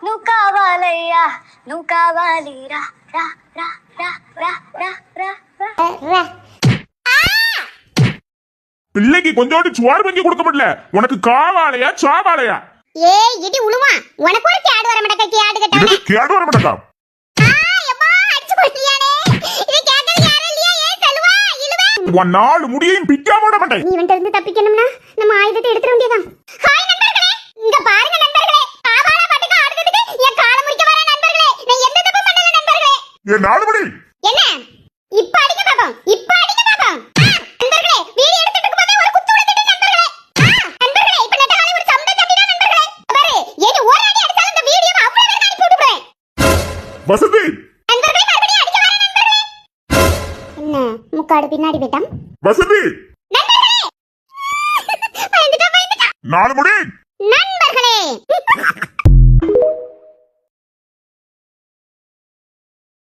నువ్వు కావాలయ్యా నువ్వు కావాలి రా రా రా రా రా రా రా రా. பிள்ளைக்கு கொஞ்சோண்டு சுவாறு வாங்கி கொடுக்க முடியல, உனக்கு காவாலையா சாவாலையா? ஏ இடி உளுவா, உனக்கு ஒரு கேடு வர மாட்டேக்க, கேடு கட்டவனே. கேடு வர மாட்டேக்கா? அம்மா அடிச்சு போட்டியானே, இது கேட்கறது யாரும் இல்லையா? ஏ செல்வா இழுவே, உன் நாலு முடியையும் பிக்காம விட மாட்டேன். நீ வந்து இருந்து தப்பிக்கணும்னா நம்ம ஆயுதத்தை எடுத்துற வேண்டியதான். ஹாய் நண்பர்களே, இங்க பாருங்க நண்பர்களே, காவால பாட்டுக்கு ஆடுறதுக்கு என் கால முடிக்க வர நண்பர்களே, நான் எந்த தப்பு பண்ணல நண்பர்களே. ஏ நாலு முடி என்ன இப்ப அடிக்க பாப்போம், இப்ப அடிக்க பாப்போம். நண்பர்களே வீடியோ எடுத்துட்டு இருக்கும்போதே ஒரு குத்து விழுந்துட்டு நண்பர்களே. நண்பர்களே இப்ப நெட்டகாலி ஒரு சம்பள தட்டினா நண்பர்களே. பாரு ஏனி ஒரு அடி அடிச்சாலும் இந்த வீடியோவை அவ்வளவு பேருக்கு அனுப்பி விட்டுறேன். வசந்தி நண்பர்களே மறுபடியும் அடிக்க வர நண்பர்களே. என்ன முக்காடு பின்னாடி போய்ட்டான் வசந்தி. நண்பர்களே பயந்துட்டா நாலு முடி நண்பர்களே.